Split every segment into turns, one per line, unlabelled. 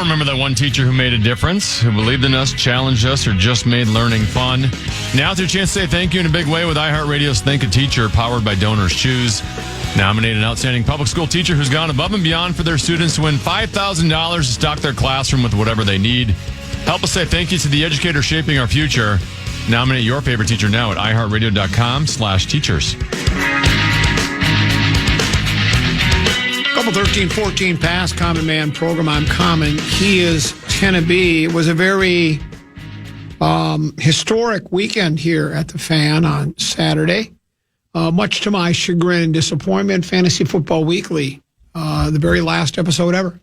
all remember that one teacher who made a difference, who believed in us, challenged us, or just made learning fun. Now's your chance to say thank you in a big way with iHeartRadio's Thank a Teacher, powered by Donors Choose. Nominate an outstanding public school teacher who's gone above and beyond for their students to win $5,000 to stock their classroom with whatever they need. Help us say thank you to the educator shaping our future. Nominate your favorite teacher now at iHeartRadio.com/teachers.
Couple 13-14 past Common Man program. I'm Common. He is Tennessee. It was a very historic weekend here at the FAN on Saturday. Much to my chagrin and disappointment, Fantasy Football Weekly, the very last episode ever,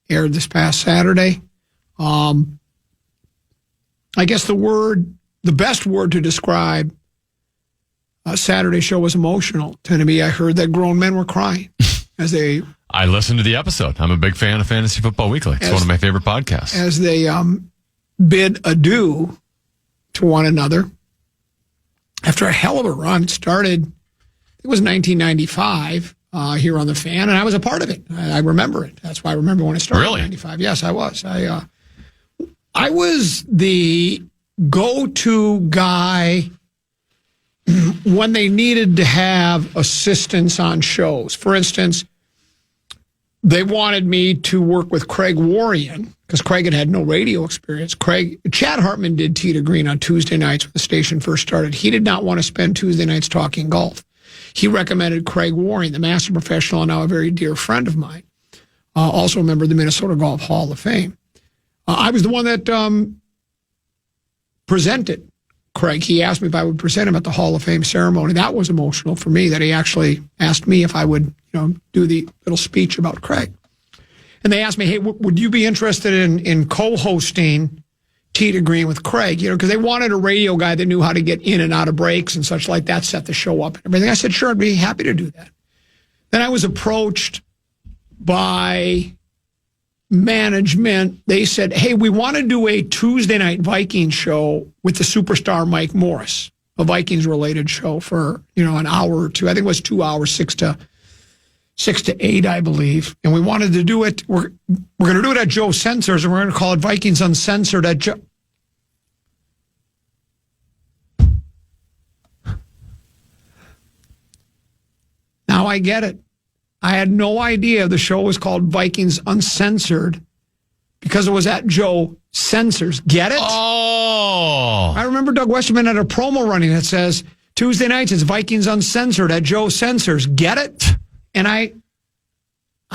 aired this past Saturday. I guess the best word to describe Saturday's show was emotional. To me, I heard that grown men were crying as they...
I listened to the episode. I'm a big fan of Fantasy Football Weekly. It's one of my favorite podcasts.
As they bid adieu to one another after a hell of a run. It started, it was 1995 here on the FAN, and I was a part of it. I remember it. That's why I remember when it started in 95. Yes, I was. I was the go-to guy when they needed to have assistance on shows. For instance, they wanted me to work with Craig Warrian because Craig had no radio experience. Chad Hartman did Tee to Green on Tuesday nights when the station first started. He did not want to spend Tuesday nights talking golf. He recommended Craig Warrian, the master professional and now a very dear friend of mine, also a member of the Minnesota Golf Hall of Fame. I was the one that presented Craig. He asked me if I would present him at the Hall of Fame ceremony. That was emotional for me, that he actually asked me if I would, do the little speech about Craig. And they asked me, hey, would you be interested in co-hosting Tee to Green with Craig? Because they wanted a radio guy that knew how to get in and out of breaks and such like that, set the show up and everything. I said, sure, I'd be happy to do that. Then I was approached by management. They said, hey, we want to do a Tuesday night Vikings show with the superstar Mike Morris, a Vikings related show for, an hour or two. I think it was 2 hours, 6 to 8, I believe. And we wanted to do it. We're going to do it at Joe Censors, and we're going to call it Vikings Uncensored at Joe. Now I get it. I had no idea the show was called Vikings Uncensored because it was at Joe Censors. Get it?
Oh.
I remember Doug Westerman had a promo running that says, Tuesday nights it's Vikings Uncensored at Joe Censors. Get it? And I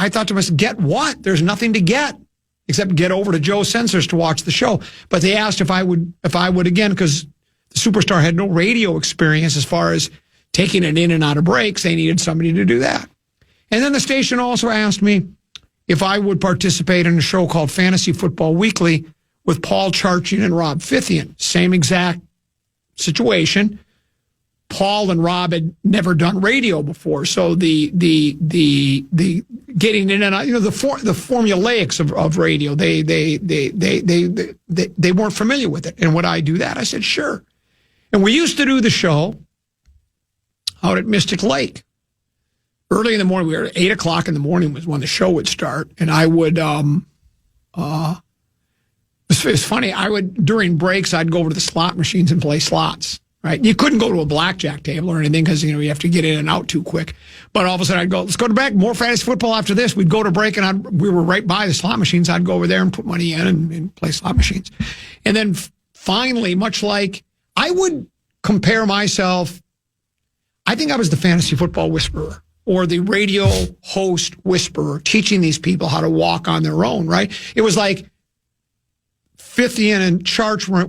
thought to myself, get what? There's nothing to get except get over to Joe Censors to watch the show. But they asked if I would again, because the superstar had no radio experience as far as taking it in and out of breaks. They needed somebody to do that. And then the station also asked me if I would participate in a show called Fantasy Football Weekly with Paul Charchian and Rob Fithian. Same exact situation. Paul and Rob had never done radio before, so the getting in and out, the formulaics of radio, they weren't familiar with it. And would I do that? I said sure. And we used to do the show out at Mystic Lake. Early in the morning, we were at 8 o'clock in the morning was when the show would start, and I would. It's funny. During breaks, I'd go over to the slot machines and play slots. Right, you couldn't go to a blackjack table or anything because you have to get in and out too quick. But all of a sudden, I'd go, let's go to break. More fantasy football after this. We'd go to break, and we were right by the slot machines. I'd go over there and put money in and play slot machines. And then finally, much like I would compare myself, I think I was the fantasy football whisperer or the radio host whisperer, teaching these people how to walk on their own. Right? It was like Fithian and Charch were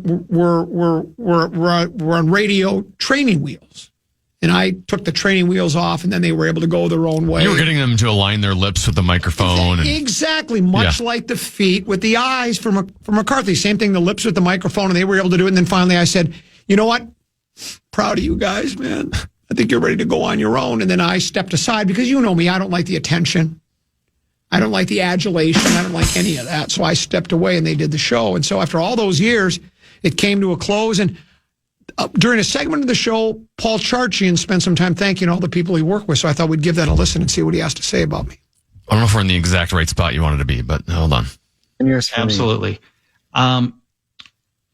on radio training wheels. And I took the training wheels off, and then they were able to go their own way.
You were getting them to align their lips with the microphone.
Exactly. Much like the feet with the eyes from McCarthy. Same thing, the lips with the microphone, and they were able to do it. And then finally I said, you know what? Proud of you guys, man. I think you're ready to go on your own. And then I stepped aside because you know me. I don't like the attention. I don't like the adulation. I don't like any of that. So I stepped away and they did the show. And so after all those years, it came to a close. And during a segment of the show, Paul Charchian spent some time thanking all the people he worked with. So I thought we'd give that a listen and see what he has to say about me.
I don't know if we're in the exact right spot you wanted to be, but hold on.
10 years for
Absolutely.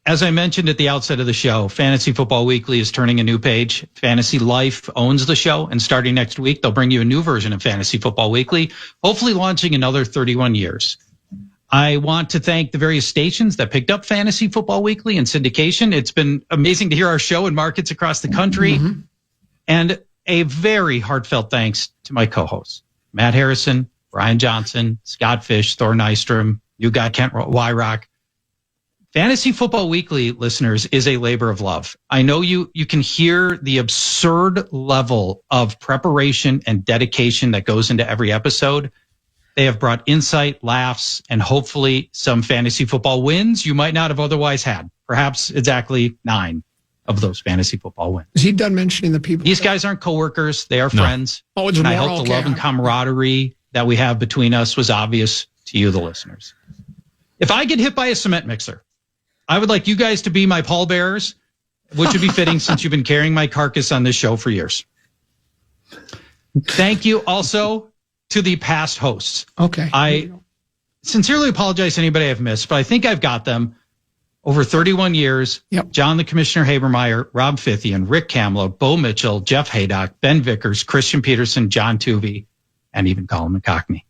As I mentioned at the outset of the show, Fantasy Football Weekly is turning a new page. Fantasy Life owns the show, and starting next week, they'll bring you a new version of Fantasy Football Weekly, hopefully launching another 31 years. I want to thank the various stations that picked up Fantasy Football Weekly and syndication. It's been amazing to hear our show in markets across the country. Mm-hmm. And a very heartfelt thanks to my co-hosts, Matt Harrison, Brian Johnson, Scott Fish, Thor Nystrom, you guy Kent Wyrock. Fantasy Football Weekly, listeners, is a labor of love. I know you can hear the absurd level of preparation and dedication that goes into every episode. They have brought insight, laughs, and hopefully some fantasy football wins you might not have otherwise had. Perhaps exactly 9 of those fantasy football wins.
Is he done mentioning the people?
These guys aren't coworkers. They are friends.
Oh, it's
and
more,
I hope the love and camaraderie that we have between us was obvious to you, the listeners. If I get hit by a cement mixer, I would like you guys to be my pallbearers, which would be fitting since you've been carrying my carcass on this show for years. Thank you also to the past hosts.
Okay.
I sincerely apologize to anybody I've missed, but I think I've got them. Over 31 years,
Yep.
John the Commissioner Habermeyer, Rob Fithian, Rick Kamlow, Bo Mitchell, Jeff Haydock, Ben Vickers, Christian Peterson, John Tuvey, and even Colin McCockney.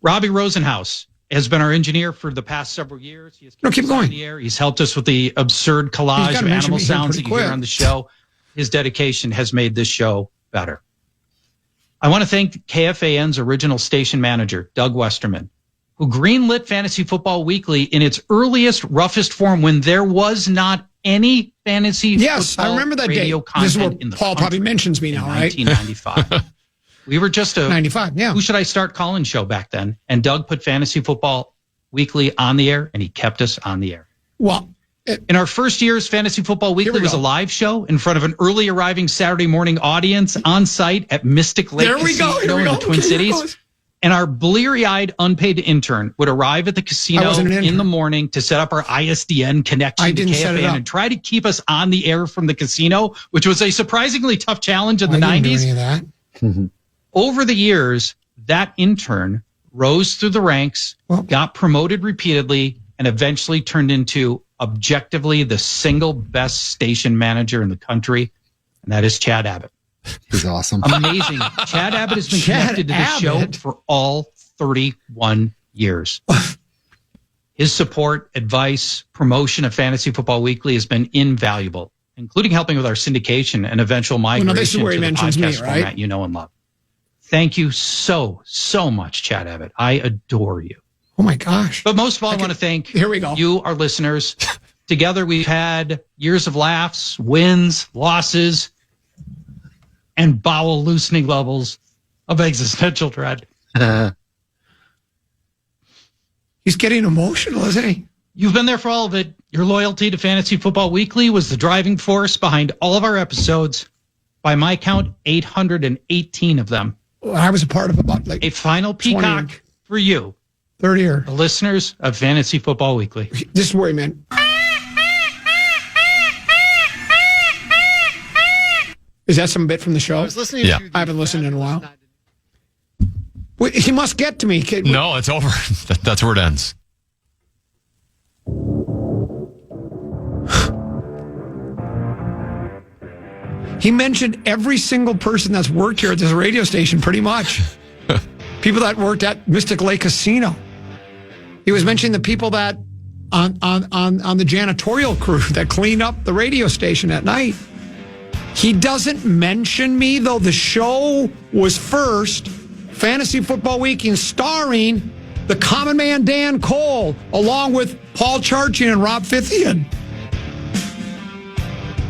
Robbie Rosenhaus has been our engineer for the past several years. He has kept
keep
us on
going.
the air. He's helped us with the absurd collage of animal sounds that you hear on the show. His dedication has made this show better. I want to thank KFAN's original station manager, Doug Westerman, who greenlit Fantasy Football Weekly in its earliest, roughest form when there was not any fantasy football
I remember that
radio
day. This is
content
what
in the
Paul probably mentions me now, right?
1995. We were just a
95, yeah.
Who should I start calling show back then? And Doug put Fantasy Football Weekly on the air, and he kept us on the air.
Well,
in our first years, Fantasy Football Weekly was a live show in front of an early arriving Saturday morning audience on site at Mystic Lake Casino in the Twin Cities. And our bleary-eyed unpaid intern would arrive at the casino in the morning to set up our ISDN connection to KFAN and try to keep us on the air from the casino, which was a surprisingly tough challenge in the 90s.
Do any of that.
Over the years, that intern rose through the ranks, got promoted repeatedly, and eventually turned into objectively the single best station manager in the country, and that is Chad Abbott.
He's awesome.
Amazing. Chad Abbott has been connected to the show for all 31 years. His support, advice, promotion of Fantasy Football Weekly has been invaluable, including helping with our syndication and eventual migration to the podcast format you know and love. Thank you so much, Chad Abbott. I adore you.
Oh, my gosh.
But most of all, I want to thank you, our listeners. Together, we've had years of laughs, wins, losses, and bowel-loosening levels of existential dread.
He's getting emotional, isn't he?
You've been there for all of it. Your loyalty to Fantasy Football Weekly was the driving force behind all of our episodes. By my count, 818 of them.
Well, I was a part of about
a final peacock for you.
30 year.
The listeners of Fantasy Football Weekly.
This is where he meant. Is that some bit from the show?
I was listening to
I haven't listened in a while. Wait, he must get to me.
No, it's over. That's where it ends.
He mentioned every single person that's worked here at this radio station, pretty much. People that worked at Mystic Lake Casino. He was mentioning the people that on the janitorial crew that cleaned up the radio station at night. He doesn't mention me, though the show was first, Fantasy Football Weekend, starring the common man Dan Cole, along with Paul Charch and Rob Fithian.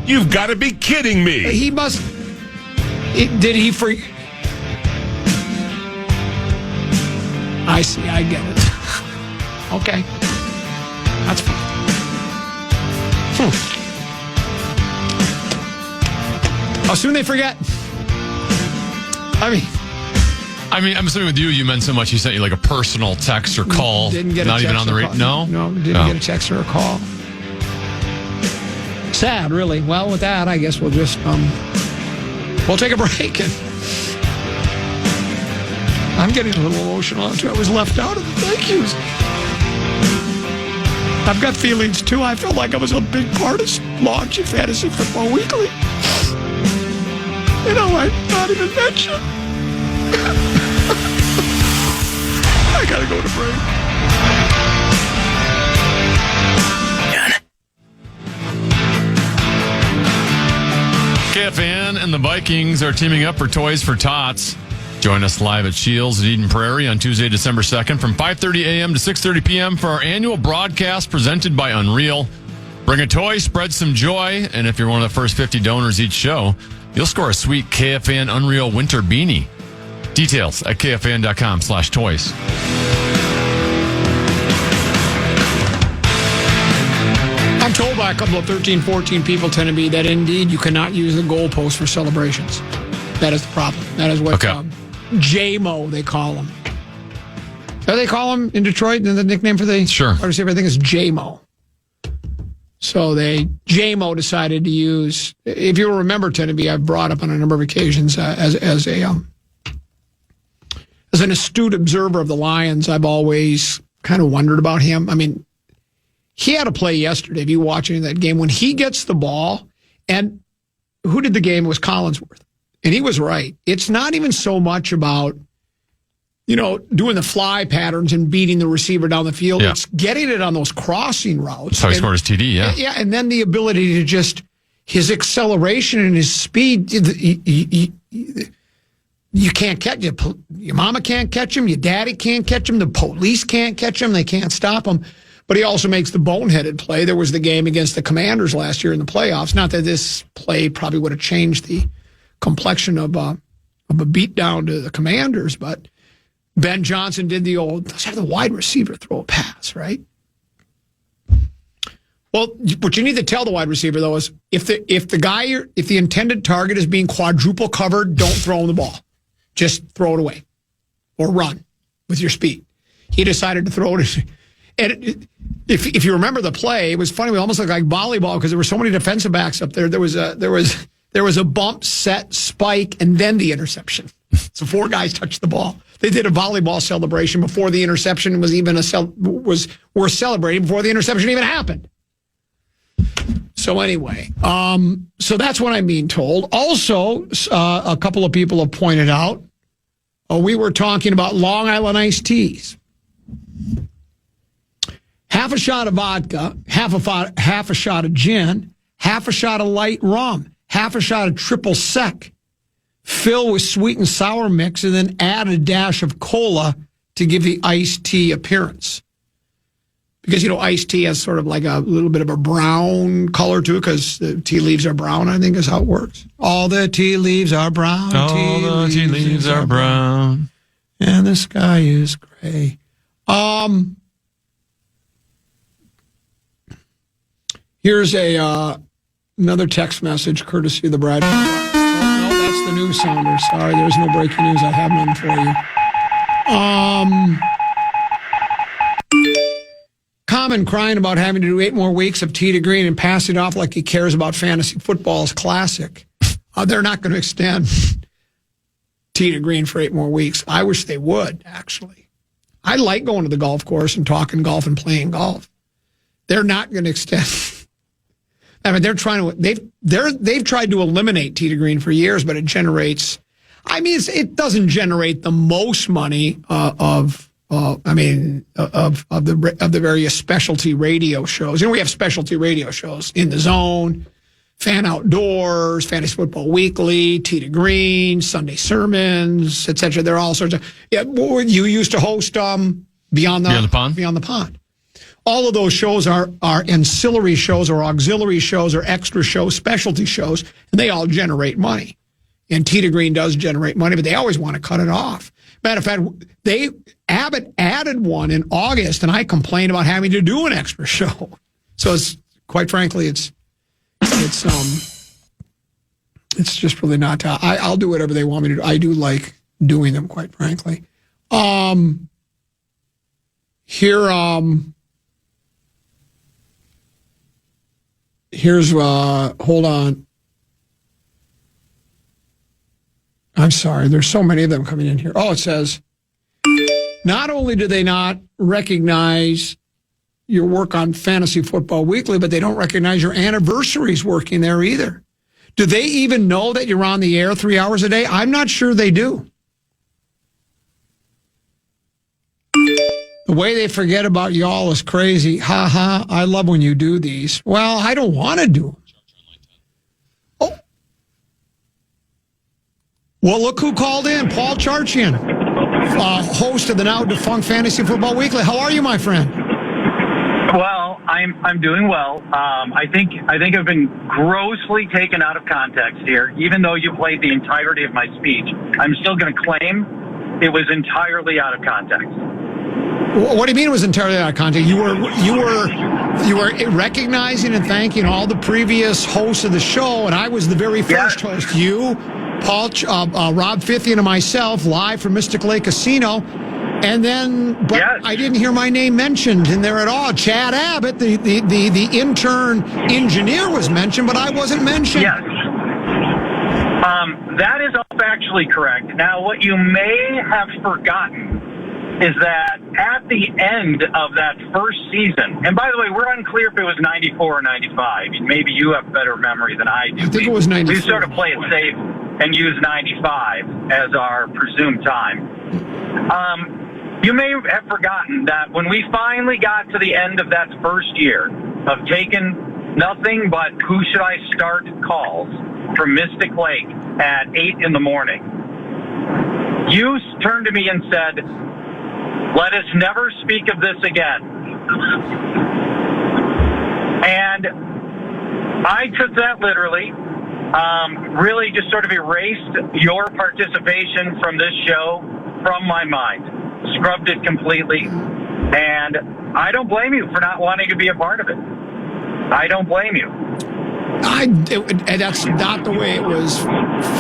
You've got to be kidding me.
He must... Did he forget? I see, I get it. Okay. That's fine. How soon they forget?
I mean, I'm assuming with you, you meant so much he sent you like a personal text or call.
Didn't get
not
a text
even on the radio. No?
No, didn't get a text or a call. Sad, really. Well, with that, I guess we'll just we'll take a break. And I'm getting a little emotional too. I was left out of the thank yous. I've got feelings, too. I felt like I was a big part of launching Fantasy Football Weekly. I not even mentioned. I got to go to break.
KFAN and the Vikings are teaming up for Toys for Tots. Join us live at Shields at Eden Prairie on Tuesday, December 2nd from 5:30 a.m. to 6:30 p.m. for our annual broadcast presented by Unreal. Bring a toy, spread some joy, and if you're one of the first 50 donors each show, you'll score a sweet KFAN Unreal Winter Beanie. Details at kfan.com/toys.
I'm told by a couple of 13, 14 people tend to be that indeed you cannot use the goalpost for celebrations. That is the problem. That is what JMO they call them. So they call them in Detroit, and the nickname for the wide receiver, I think, is JMO. So JMO decided to use, if you remember, Tenneby, I've brought up on a number of occasions as an astute observer of the Lions, I've always kind of wondered about him. I mean, he had a play yesterday, if you watching that game, when he gets the ball, and who did the game? It was Collinsworth. And he was right. It's not even so much about, doing the fly patterns and beating the receiver down the field. Yeah. It's getting it on those crossing routes.
That's how he scored his TD, yeah.
Yeah, and then the ability to just, his acceleration and his speed, you can't catch him. Your mama can't catch him. Your daddy can't catch him. The police can't catch him. They can't stop him. But he also makes the boneheaded play. There was the game against the Commanders last year in the playoffs. Not that this play probably would have changed the complexion of a beatdown to the Commanders, but Ben Johnson did let's have the wide receiver throw a pass, right? Well, what you need to tell the wide receiver, though, is if the intended target is being quadruple covered, don't throw him the ball. Just throw it away or run with your speed. He decided to throw it. And if you remember the play, it was funny. We almost looked like volleyball because there were so many defensive backs up there. There was a bump, set, spike, and then the interception. So 4 guys touched the ball. They did a volleyball celebration before the interception was even worth celebrating, before the interception even happened. So anyway, so that's what I'm being told. Also, a couple of people have pointed out, we were talking about Long Island iced teas. Half a shot of vodka, half a shot of gin, half a shot of light rum, half a shot of triple sec, fill with sweet and sour mix, and then add a dash of cola to give the iced tea appearance. Because, iced tea has sort of like a little bit of a brown color to it because the tea leaves are brown, I think is how it works. All the tea leaves are brown.
All the tea leaves are brown.
And the sky is gray. Here's another text message courtesy of the Brad. Oh, no, that's the news sounder. Sorry, there's no breaking news. I have none for you. Common crying about having to do 8 more weeks of Tee to Green and pass it off like he cares about fantasy football is classic. They're not going to extend Tee to Green for 8 more weeks. I wish they would, actually. I like going to the golf course and talking golf and playing golf. They're not going to extend. I mean, they've tried to eliminate Tee to Green for years, but it generates. I mean, it doesn't generate the most money of the various specialty radio shows. We have specialty radio shows in the Zone, Fan Outdoors, Fantasy Football Weekly, Tee to Green, Sunday Sermons, etc. There are all sorts of. Yeah, you used to host Beyond the Pond. Beyond the Pond. All of those shows are ancillary shows or auxiliary shows or extra shows, specialty shows, and they all generate money. And Tee to Green does generate money, but they always want to cut it off. Matter of fact, Abbott added one in August, and I complained about having to do an extra show. So quite frankly, it's just really not. I'll do whatever they want me to do. I do like doing them, quite frankly. Here's hold on. I'm sorry. There's so many of them coming in here. Oh, it says, not only do they not recognize your work on Fantasy Football Weekly, but they don't recognize your anniversaries working there either. Do they even know that you're on the air 3 hours a day? I'm not sure they do. The way they forget about y'all is crazy. Ha ha, I love when you do these. Well, I don't want to do them. Oh. Well, look who called in. Paul Charchian, host of the now defunct Fantasy Football Weekly. How are you, my friend?
Well, I'm doing well. I think I've been grossly taken out of context here. Even though you played the entirety of my speech, I'm still going to claim it was entirely out of context.
What do you mean it was entirely out of context? You were recognizing and thanking all the previous hosts of the show, and I was the very first host. You, Paul, Rob Fithian, and myself, live from Mystic Lake Casino. And then, but I didn't hear my name mentioned in there at all. Chad Abbott, the intern engineer, was mentioned, but I wasn't mentioned.
Yes. That is all factually correct. Now, what you may have forgotten is that at the end of that first season, and by the way, we're unclear if it was 94 or 95. Maybe you have better memory than I do.
I think it was 94.
We sort of play it safe and use 95 as our presumed time. You may have forgotten that when we finally got to the end of that first year of taking nothing but who should I start calls from Mystic Lake at 8 in the morning, you turned to me and said, "Let us never speak of this again." And I took that literally, really just sort of erased your participation from this show from my mind, scrubbed it completely, and I don't blame you for not wanting to be a part of it. I don't blame you.
That's not the way it was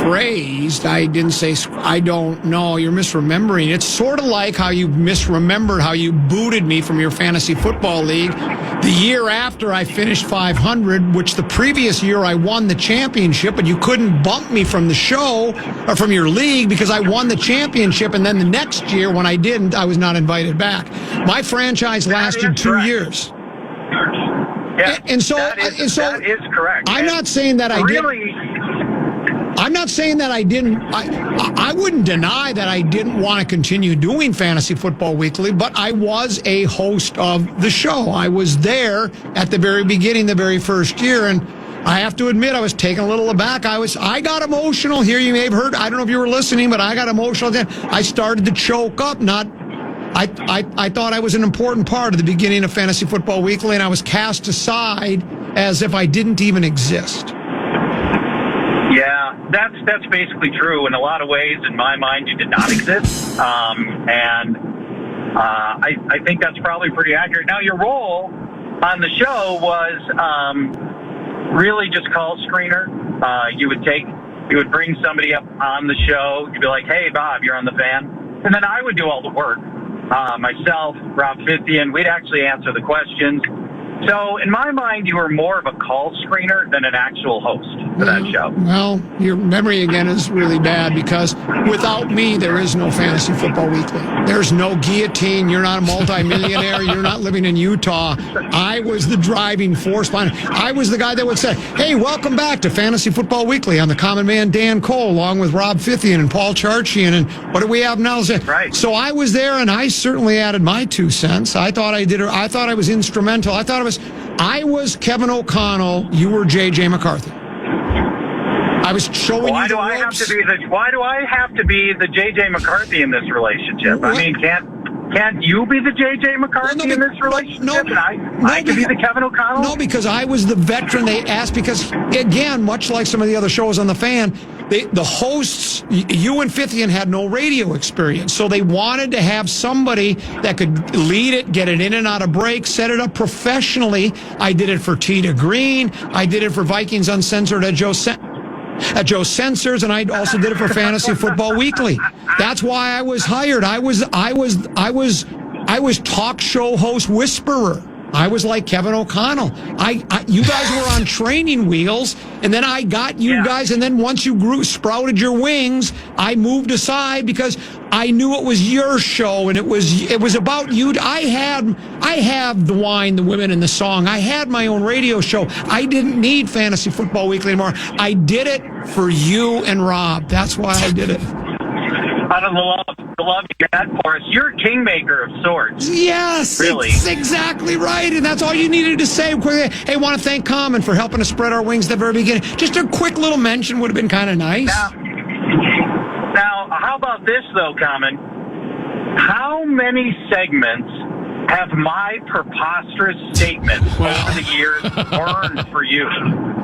phrased. I didn't say, I don't know. You're misremembering. It's sort of like how you misremembered how you booted me from your fantasy football league the year after I finished 500, which the previous year I won the championship, but you couldn't bump me from the show or from your league because I won the championship. And then the next year when I didn't, I was not invited back. My franchise lasted 2 years.
Yeah,
and so
that is correct.
I'm not saying that I didn't. I'm not saying that I didn't. I wouldn't deny that I didn't want to continue doing Fantasy Football Weekly, but I was a host of the show. I was there at the very beginning, the very first year, and I have to admit I was taken a little aback. I got emotional here. You may have heard. I don't know if you were listening, but I got emotional. Then I started to choke up. I thought I was an important part of the beginning of Fantasy Football Weekly, and I was cast aside as if I didn't even exist.
Yeah, that's basically true. In a lot of ways, in my mind, you did not exist. And I think that's probably pretty accurate. Now, your role on the show was really just call screener. You would bring somebody up on the show. You'd be like, "Hey, Bob, you're on the fan." And then I would do all the work. Myself, Rob Fithian, we'd actually answer the questions. So in my mind, you were more of a call screener than an actual host for that show.
Well, your memory again is really bad because without me, there is no Fantasy Football Weekly. There's no guillotine. You're not a multimillionaire. You're not living in Utah. I was the driving force behind it. I was the guy that would say, "Hey, welcome back to Fantasy Football Weekly." I'm the common man, Dan Cole, along with Rob Fithian and Paul Charchian. And what do we have now?
Right.
So I was there, and I certainly added my 2 cents. I thought I did. I thought I was instrumental. I was Kevin O'Connell. You were J.J. McCarthy. I was showing
why
you the
do I
ropes.
Why do I have to be the J.J. McCarthy in this relationship? I mean, can't you be the J.J. McCarthy in this relationship? I can be the Kevin O'Connell?
No, because I was the veteran they asked. Because, again, much like some of the other shows on the fan, the hosts, you and Fithian, had no radio experience. So they wanted to have somebody that could lead it, get it in and out of breaks, set it up professionally. I did it for Tita Green. I did it for Vikings Uncensored at Joe Censors, and I also did it for Fantasy Football Weekly. That's why I was hired. I was talk show host whisperer. I was like Kevin O'Connell. You guys were on training wheels, and then I got you guys, and then once you sprouted your wings, I moved aside because I knew it was your show, and it was about you. I have the wine, the women, and the song. I had my own radio show. I didn't need Fantasy Football Weekly anymore. I did it for you and Rob. That's why I did it.
Out of the love you had for us, you're a kingmaker of sorts.
Yes,
really.
That's exactly right, and that's all you needed to say. Hey, I want to thank Common for helping us spread our wings at the very beginning. Just a quick little mention would have been kind of nice.
Now, how about this, though, Common? How many segments have my preposterous statements over the years earned for you?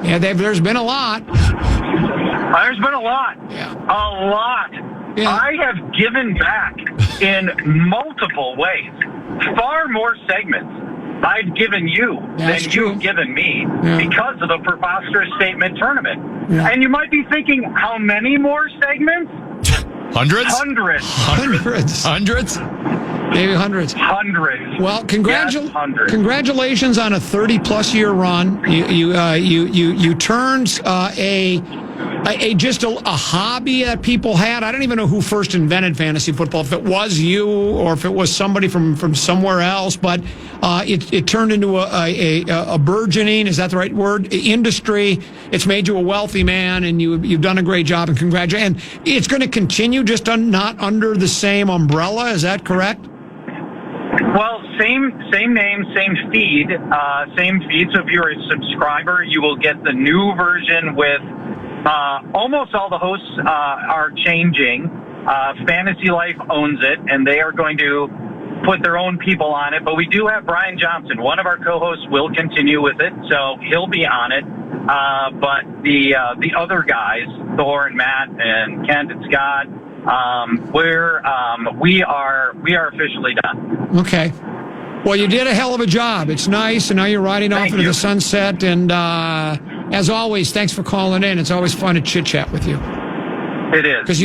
Yeah, there's been a lot.
There's been a lot.
Yeah.
A lot. Yeah. I have given back in multiple ways. Far more segments I've given you than you've given me because of the preposterous statement tournament. Yeah. And you might be thinking, how many more segments?
Hundreds?
Hundreds? Maybe hundreds.
Hundreds.
Well, congratulations on a 30-plus year run. You turned just a hobby that people had. I don't even know who first invented fantasy football, if it was you or if it was somebody from somewhere else, but it turned into a burgeoning, is that the right word, industry. It's made you a wealthy man, and you've done a great job, and congratulations. And it's going to continue, just not under the same umbrella, is that correct?
Well, same name, same feed. So if you're a subscriber, you will get the new version with almost all the hosts are changing. Fantasy Life owns it, and they are going to put their own people on it. But we do have Brian Johnson. One of our co-hosts will continue with it, so he'll be on it. But the other guys, Thor and Matt and Kent and Scott, we are officially done.
Okay. Well, you did a hell of a job. It's nice, and now you're riding off into the sunset. And as always, thanks for calling in. It's always fun to chit chat with you.
It is.
Because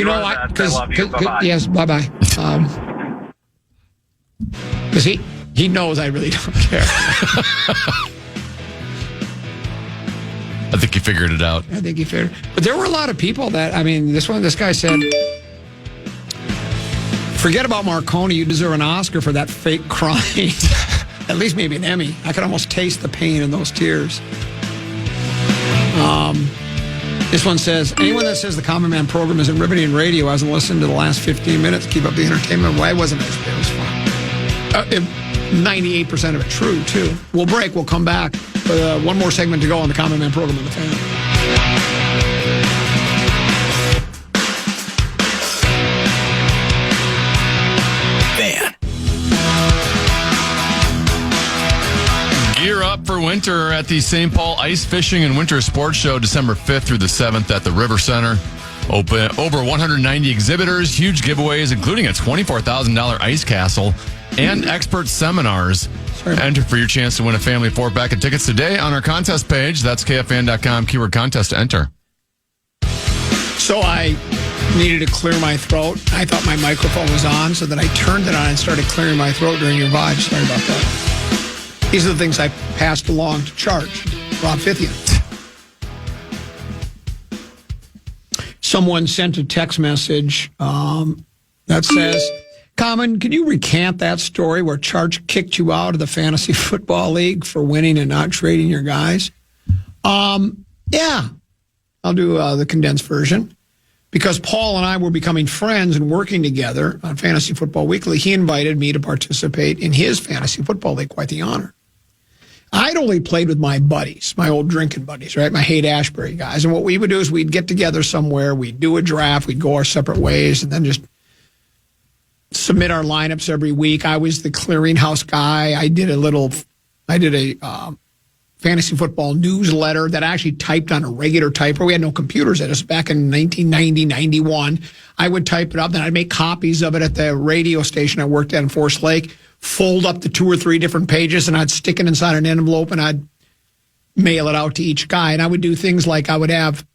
I love you. Bye-bye. Yes, bye-bye. Because he knows I really don't care.
I think he figured it out.
But there were a lot of people that, this guy said, forget about Marconi. You deserve an Oscar for that fake crying. At least maybe an Emmy. I could almost taste the pain in those tears. This one says, anyone that says the Common Man program isn't riveting radio hasn't listened to the last 15 minutes. Keep up the entertainment. Why wasn't it? It was fun. 98% of it true, too. We'll break. We'll come back. One more segment to go on the Common Man program on the Fan.
Gear up for winter at the St. Paul Ice Fishing and Winter Sports Show, December 5th through the 7th at the River Center. Over 190 exhibitors, huge giveaways, including a $24,000 ice castle and expert seminars. Enter for your chance to win a family 4-pack of tickets today on our contest page. That's KFAN.com, keyword contest to enter.
So I needed to clear my throat. I thought my microphone was on, so then I turned it on and started clearing my throat during your vibe. Sorry about that. These are the things I passed along to Charch, Rob Fithian. Someone sent a text message that says, Common, can you recant that story where Charch kicked you out of the Fantasy Football League for winning and not trading your guys? Yeah, I'll do the condensed version. Because Paul and I were becoming friends and working together on Fantasy Football Weekly, he invited me to participate in his Fantasy Football League. Quite the honor. I'd only played with my buddies, my old drinking buddies, right? My Haight-Ashbury guys. And what we would do is we'd get together somewhere, we'd do a draft, we'd go our separate ways, and then just submit our lineups every week. I was the clearinghouse guy. I did a fantasy football newsletter that I actually typed on a regular typer. We had no computers at us back in 1990, 91. I would type it up, then I'd make copies of it at the radio station I worked at in Forest Lake, fold up the 2 or 3 different pages, and I'd stick it inside an envelope, and I'd mail it out to each guy. And I would do things like I would have,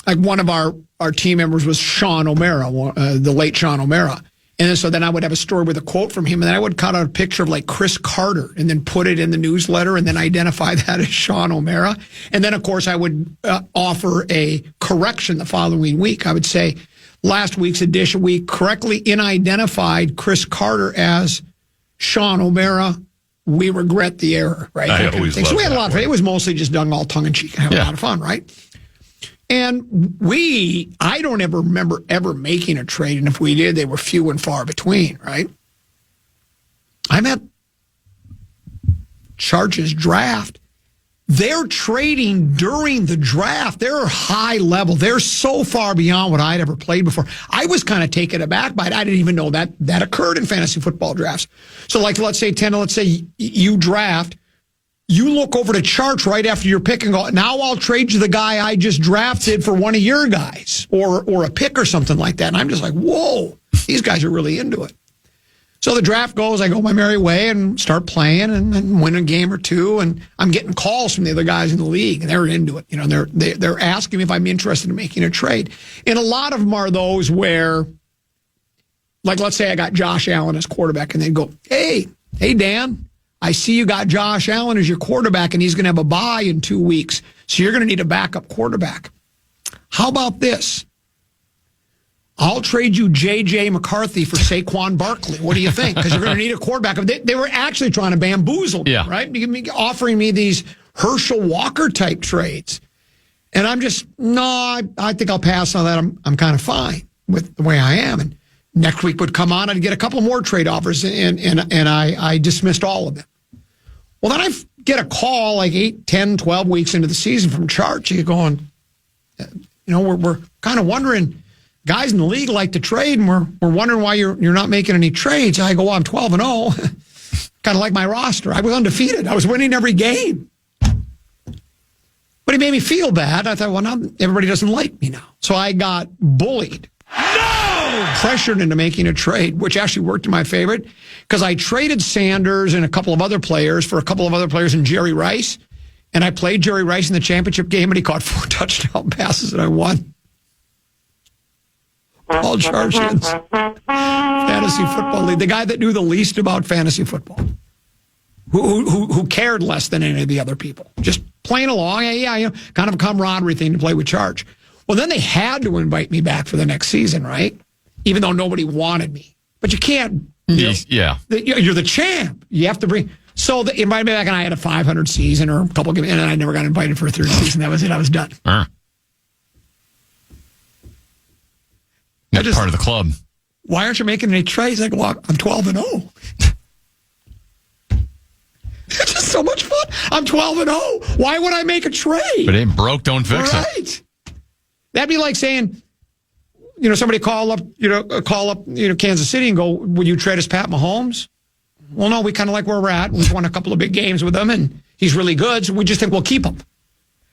like one of our team members was Sean O'Mara, the late Sean O'Mara. And so then I would have a story with a quote from him, and then I would cut out a picture of like Chris Carter and then put it in the newsletter and then identify that as Sean O'Mara. And then, of course, I would offer a correction the following week. I would say last week's edition, we correctly identified Chris Carter as Sean O'Mara. We regret the error, right?
I always love
so we had a lot of fun.
one.
It was mostly just done all tongue-in-cheek and having a lot of fun, right? And I don't ever remember ever making a trade, and if we did, they were few and far between, right? I'm at Charch's draft. They're trading during the draft. They're high level. They're so far beyond what I'd ever played before. I was kind of taken aback by it. I didn't even know that occurred in fantasy football drafts. So like, let's say you draft, you look over to Charch right after your pick and go, now I'll trade you the guy I just drafted for one of your guys or a pick or something like that. And I'm just like, whoa, these guys are really into it. So the draft goes, I go my merry way and start playing and win a game or two. And I'm getting calls from the other guys in the league, and they're into it. You know, they're asking me if I'm interested in making a trade. And a lot of them are those where, like, let's say I got Josh Allen as quarterback, and they go, hey, Dan, I see you got Josh Allen as your quarterback, and he's going to have a bye in 2 weeks. So you're going to need a backup quarterback. How about this? I'll trade you J.J. McCarthy for Saquon Barkley. What do you think? Because you're going to need a quarterback. They were actually trying to bamboozle me, right? Offering me these Herschel Walker type trades. And I'm just, no, I think I'll pass on that. I'm kind of fine with the way I am. And next week would come on, I'd get a couple more trade offers, and I dismissed all of them. Well, then I get a call like 8, 10, 12 weeks into the season from Charch. You're going, we're kind of wondering, guys in the league like to trade, and we're wondering why you're not making any trades. I go, well, I'm 12-0. Kind of like my roster. I was undefeated. I was winning every game. But he made me feel bad. I thought, well, now everybody doesn't like me now. So I got bullied. Pressured into making a trade, which actually worked in my favor because I traded Sanders and a couple of other players for a couple of other players and Jerry Rice. And I played Jerry Rice in the championship game, and he caught 4 touchdown passes, and I won. All Chargers. Fantasy Football League. The guy that knew the least about fantasy football. Who cared less than any of the other people. Just playing along. Kind of a camaraderie thing to play with Charch. Well, then they had to invite me back for the next season, right? Even though nobody wanted me. But you can't. You're the champ. You have to bring. So they invited me back, and I had a 500 season or a couple of games, and I never got invited for a third season. That was it. I was done.
That's part of the club.
Why aren't you making any trades? I go, well, I'm 12-0. It's just so much fun. I'm 12-0. Why would I make a trade?
But it ain't broke, don't fix it.
Right. That'd be like saying, somebody call up Kansas City and go, would you trade us Pat Mahomes? Well, no, we kind of like where we're at. We've won a couple of big games with him, and he's really good, so we just think we'll keep him.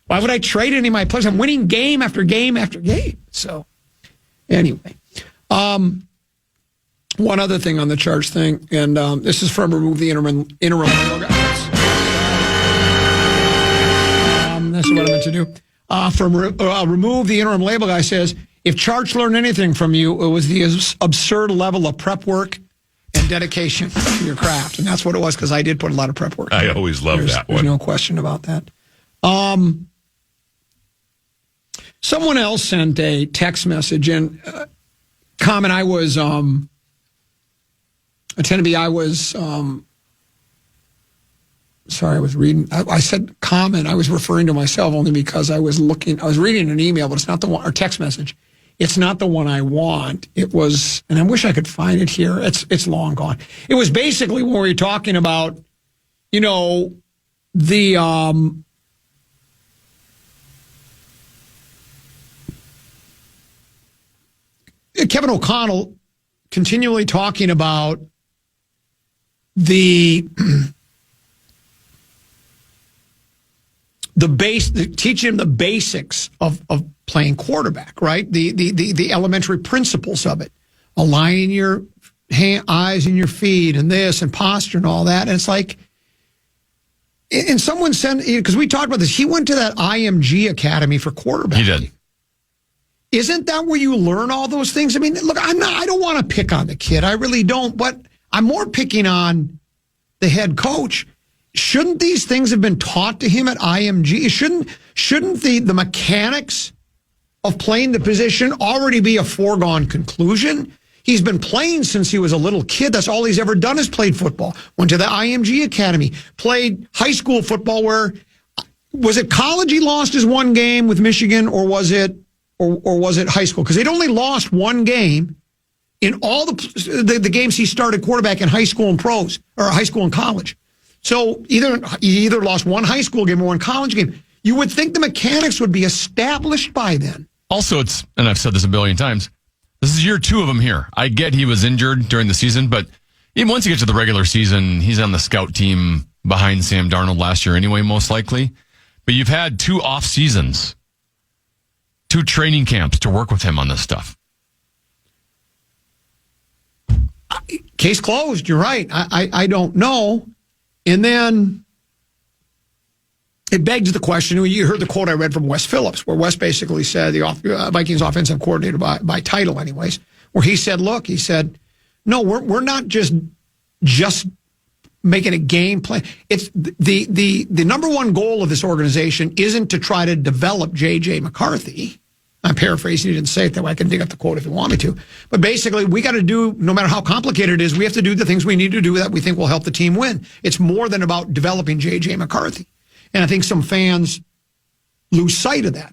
Why would I trade any of my players? I'm winning game after game after game. So, anyway. One other thing on the Charch thing, and this is from Remove the Interim. This is what I meant to do. From Remove the Interim Label guy says, if Charch learned anything from you, it was the absurd level of prep work and dedication to your craft. And that's what it was, because I did put a lot of prep work.
I always loved that one.
There's no question about that. Someone else sent a text message, and comment, I was, sorry, I was reading. I said comment. I was referring to myself only because I was reading an email, but it's not the one, or text message. It's not the one I want. It was, and I wish I could find it here. It's long gone. It was basically when we were talking about, the, Kevin O'Connell continually talking about teaching him the basics of playing quarterback, right? The elementary principles of it, aligning your eyes and your feet and this and posture and all that. And it's like, and someone said, because we talked about this, he went to that IMG Academy for quarterback.
He did.
isn't that where you learn all those things? I mean, look, I don't want to pick on the kid. I really don't, but I'm more picking on the head coach. Shouldn't these things have been taught to him at IMG? Shouldn't the mechanics of playing the position already be a foregone conclusion? He's been playing since he was a little kid. That's all he's ever done is played football. Went to the IMG Academy, played high school football where, was it college he lost his one game with Michigan, or was it high school? Because they'd only lost one game in all the games he started quarterback in high school and pros, or high school and college. So he either lost one high school game or one college game. You would think the mechanics would be established by then.
Also, and I've said this a billion times, this is year 2 of him here. I get he was injured during the season, but even once he gets to the regular season, he's on the scout team behind Sam Darnold last year anyway, most likely. But you've had 2 off seasons, 2 training camps to work with him on this stuff.
Case closed. You're right. I don't know. And then it begs the question, you heard the quote I read from Wes Phillips, where Wes basically said, the Vikings offensive coordinator by title anyways, where he said, no, we're not just making a game plan. It's the number one goal of this organization isn't to try to develop J.J. McCarthy. I'm paraphrasing. He didn't say it that way. I can dig up the quote if you want me to. But basically, we got to do, no matter how complicated it is, we have to do the things we need to do that we think will help the team win. It's more than about developing J.J. McCarthy. And I think some fans lose sight of that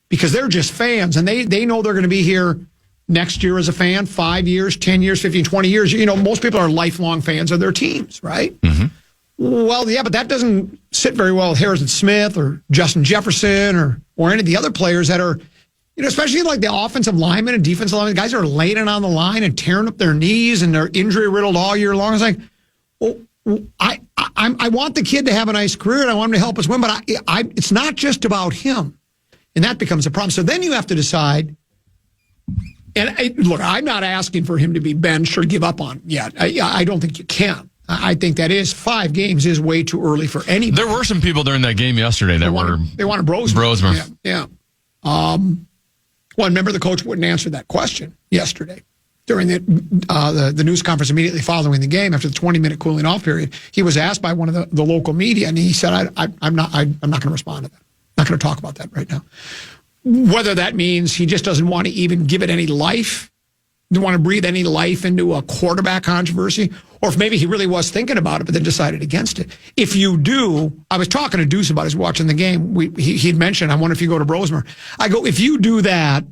because they're just fans, and they know they're going to be here next year as a fan, 5 years, 10 years, 15, 20 years. You know, most people are lifelong fans of their teams, right? Mm-hmm. Well, yeah, but that doesn't sit very well with Harrison Smith or Justin Jefferson or any of the other players that are, you know, especially like the offensive linemen and defensive linemen, guys are laying it on the line and tearing up their knees and they're injury riddled all year long. It's like, well, I want the kid to have a nice career and I want him to help us win, but it's not just about him. And that becomes a problem. So then you have to decide. And look, I'm not asking for him to be benched or give up on yet. I don't think you can. I think that is 5 games is way too early for anybody. There
were some people during that game yesterday that
they wanted Brosmer. Yeah. Well, remember the coach wouldn't answer that question yesterday during the news conference immediately following the game after the 20-minute cooling off period. He was asked by one of the local media, and he said, "I'm not going to respond to that. I'm not going to talk about that right now." Whether that means he just doesn't want to even give it any life, doesn't want to breathe any life into a quarterback controversy, or if maybe he really was thinking about it but then decided against it. If you do, I was talking to Deuce about us watching the game. He'd mentioned, I wonder if you go to Brosmer. I go, if you do that,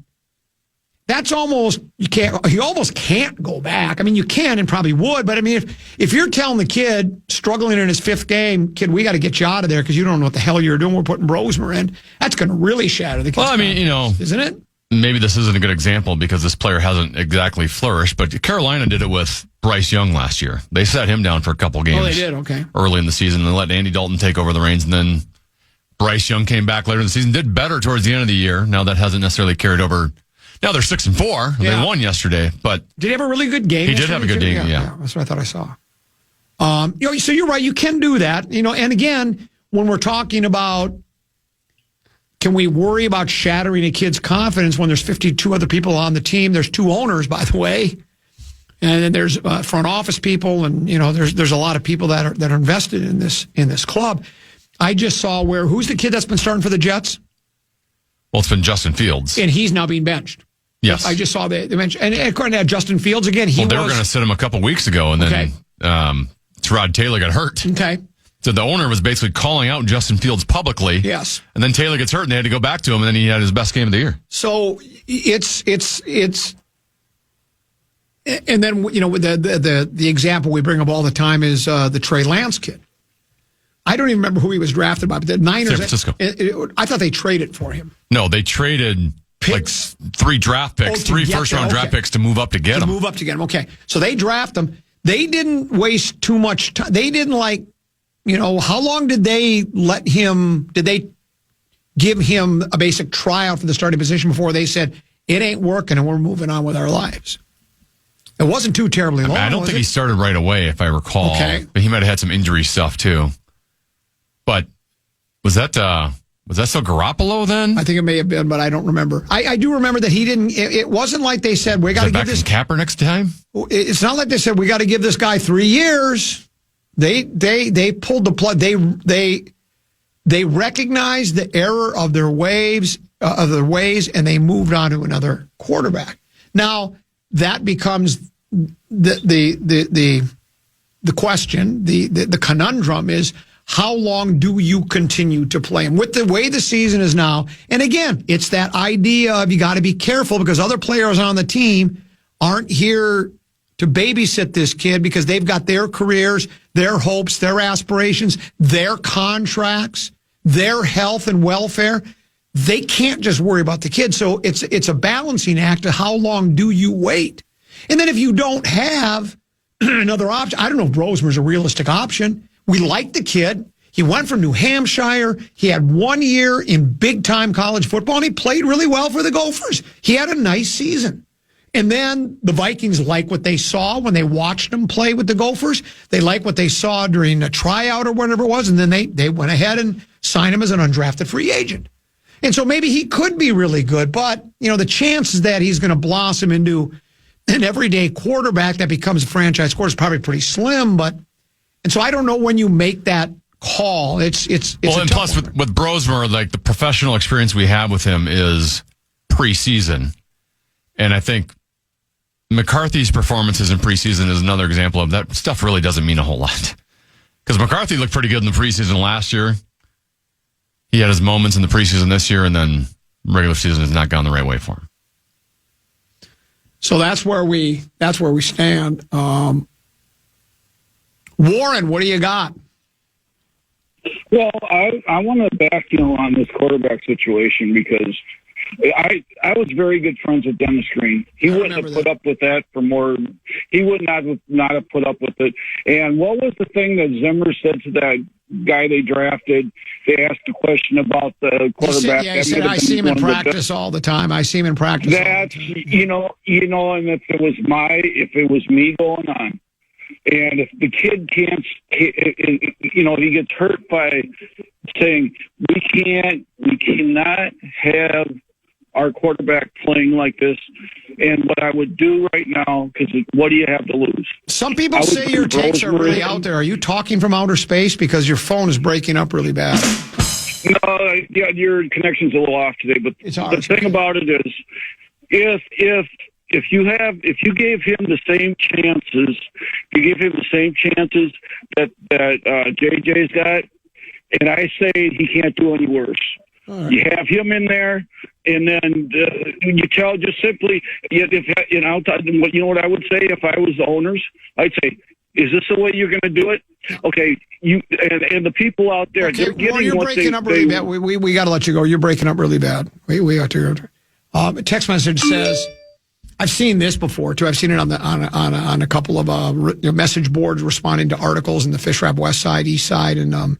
that's almost, you almost can't go back. I mean, you can and probably would, but I mean, if you're telling the kid struggling in his 5th game, kid, we got to get you out of there because you don't know what the hell you're doing, we're putting Brosmer in, that's going to really shatter the kid's
Well, I mean,
isn't it?
Maybe this isn't a good example because this player hasn't exactly flourished, but Carolina did it with Bryce Young last year. They sat him down for a couple games.
Oh, they did, okay.
Early in the season and let Andy Dalton take over the reins, and then Bryce Young came back later in the season, did better towards the end of the year. Now that hasn't necessarily carried over. Now they're 6-4. Yeah. They won yesterday, but
did he have a really good game?
He did have a good game. Yeah,
that's what I thought I saw. So you're right. You can do that. And again, when we're talking about, can we worry about shattering a kid's confidence when there's 52 other people on the team? There's 2 owners, by the way, and then there's front office people, and there's a lot of people that are invested in this club. I just saw who's the kid that's been starting for the Jets?
Well, it's been Justin Fields,
and he's now being benched.
Yes.
I just saw they mentioned, and according to Justin Fields, again,
they were going to sit him a couple weeks ago, and then Tyrod Taylor got hurt.
Okay.
So the owner was basically calling out Justin Fields publicly.
Yes.
And then Taylor gets hurt, and they had to go back to him, and then he had his best game of the year.
So it's and then, the example we bring up all the time is the Trey Lance kid. I don't even remember who he was drafted by, but the Niners.
San Francisco.
I thought they traded for him.
No, they traded picks, like 3 draft picks, 3 first-round draft picks to move up to get him.
Okay. So they draft him. They didn't waste too much time. They didn't how long did they did they give him a basic tryout for the starting position before they said, it ain't working and we're moving on with our lives? It wasn't too terribly long.
I don't think he started right away, if I recall.
Okay.
But he might have had some injury stuff, too. But was that Was that still Garoppolo then?
I think it may have been, but I don't remember. I do remember that he didn't. It wasn't like they said we got to give this
Capper next time.
It's not like they said we got to give this guy 3 years. They pulled the plug. They recognized the error of their ways, and they moved on to another quarterback. Now that becomes the question. The conundrum is, how long do you continue to play him? With the way the season is now, and again, it's that idea of you got to be careful because other players on the team aren't here to babysit this kid because they've got their careers, their hopes, their aspirations, their contracts, their health and welfare. They can't just worry about the kid. So it's a balancing act of how long do you wait? And then if you don't have another option, I don't know if Rosemer's a realistic option. We like the kid. He went from New Hampshire. He had 1 year in big-time college football, and he played really well for the Gophers. He had a nice season. And then the Vikings like what they saw when they watched him play with the Gophers. They like what they saw during a tryout or whatever it was, and then they went ahead and signed him as an undrafted free agent. And so maybe he could be really good, but the chances that he's going to blossom into an everyday quarterback that becomes a franchise quarterback is probably pretty slim, and so I don't know when you make that call. It's
well, and plus with Brosmer, like the professional experience we have with him is preseason, and I think McCarthy's performances in preseason is another example of that stuff. Really doesn't mean a whole lot because McCarthy looked pretty good in the preseason last year. He had his moments in the preseason this year, and then regular season has not gone the right way for him.
So that's where we stand. Warren, what do you got?
Well, I want to back you on this quarterback situation because I was very good friends with Dennis Green. He wouldn't have put up with that for more. He would not have put up with it. And what was the thing that Zimmer said to that guy they drafted? They asked a question about the quarterback.
He said, I see him in practice all the time. I see him in practice.
That's, and if it was me going on, and if the kid can't, he gets hurt by saying we cannot have our quarterback playing like this. And what I would do right now, because what do you have to lose?
Some people say your takes are really out there. Are you talking from outer space? Because your phone is breaking up really bad.
No, yeah, your connection's a little off today. But the thing about it is, if you gave him the same chances, that JJ's got, and I say he can't do any worse. Right. You have him in there, and then you tell just simply, what I would say if I was the owners, I'd say, is this the way you're going to do it? Okay, and the people out there, they're getting
you're breaking up really bad. We got to let you go. You're breaking up really bad. We got to go. A text message says, I've seen this before too. I've seen it on a couple of message boards responding to articles in the Fish Wrap West Side, East Side, and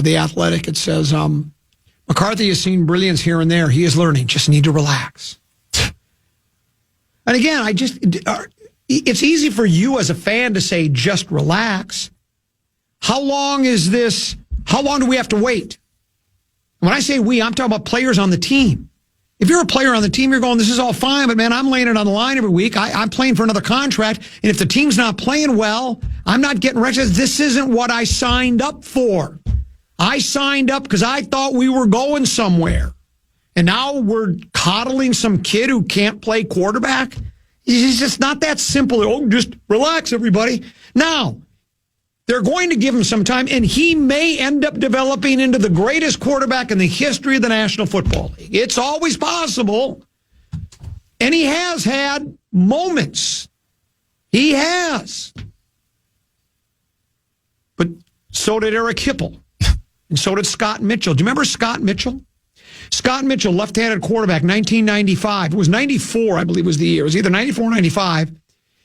the Athletic. It says McCarthy has seen brilliance here and there. He is learning. Just need to relax. And again, it's easy for you as a fan to say just relax. How long is this? How long do we have to wait? When I say we, I'm talking about players on the team. If you're a player on the team, you're going, this is all fine, but man, I'm laying it on the line every week. I'm playing for another contract, and if the team's not playing well, I'm not getting recognized. This isn't what I signed up for. I signed up because I thought we were going somewhere. And now we're coddling some kid who can't play quarterback? It's just not that simple. Oh, just relax, everybody. Now, they're going to give him some time, and he may end up developing into the greatest quarterback in the history of the National Football League. It's always possible. And he has had moments. He has. But so did Eric Hipple. And so did Scott Mitchell. Do you remember Scott Mitchell? Scott Mitchell, left-handed quarterback, 1995. It was 94, I believe, was the year. It was either 94 or 95.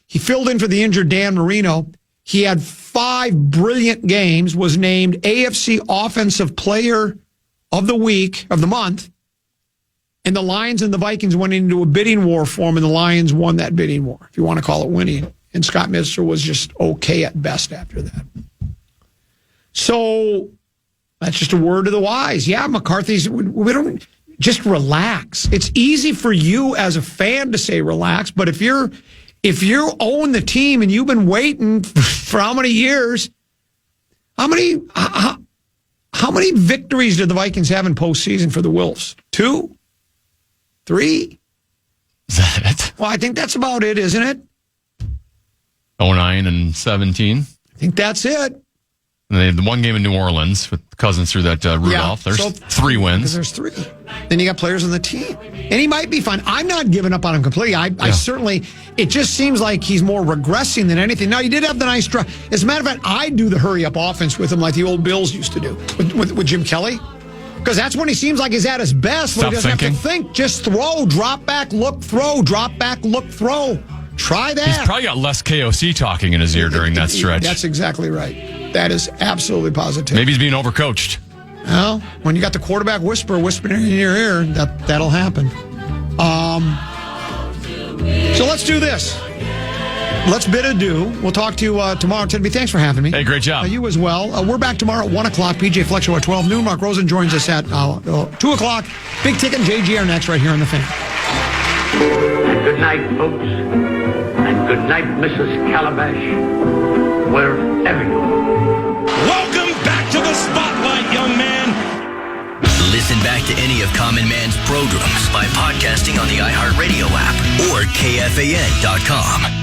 He filled in for the injured Dan Marino. He had 5 brilliant games, was named AFC Offensive Player of the Week, of the month. And the Lions and the Vikings went into a bidding war for him, and the Lions won that bidding war, if you want to call it winning. And Scott Mitchell was just okay at best after that. So That's just a word to the wise. Yeah, McCarthy's, we don't, just relax. It's easy for you as a fan to say relax, but if you own the team and you've been waiting for how many years, how many victories did the Vikings have in postseason for the Wolves? 2? 3?
Is that it?
Well, I think that's about it, isn't it?
09 and 17.
I think that's it.
And they had the one game in New Orleans with Cousins through that Rudolph.
Yeah,
There's 3 wins.
There's 3. Then you got players on the team. And he might be fine. I'm not giving up on him completely. I certainly, it just seems like he's more regressing than anything. Now, he did have the nice drive. As a matter of fact, I do the hurry-up offense with him like the old Bills used to do with Jim Kelly. Because that's when he seems like he's at his best. When he doesn't have to think. Just throw, drop back, look, throw, drop back, look, throw. Try that.
He's probably got less KOC talking in his ear during that stretch.
That's exactly right. That is absolutely positive.
Maybe he's being overcoached.
Well, when you got the quarterback whispering in your ear, that'll happen. So let's do this. Let's bid adieu. We'll talk to you tomorrow. Tidby, thanks for having me.
Hey, great job.
You as well. We're back tomorrow at 1 o'clock. PJ Fleck Show at 12 noon. Mark Rosen joins us at 2 o'clock. Big Ticket and JGR next right here on The Fan.
And good night, folks. And good night, Mrs. Calabash. Wherever you are.
Welcome back to the spotlight, young man.
Listen back to any of Common Man's programs by podcasting on the iHeartRadio app or KFAN.com.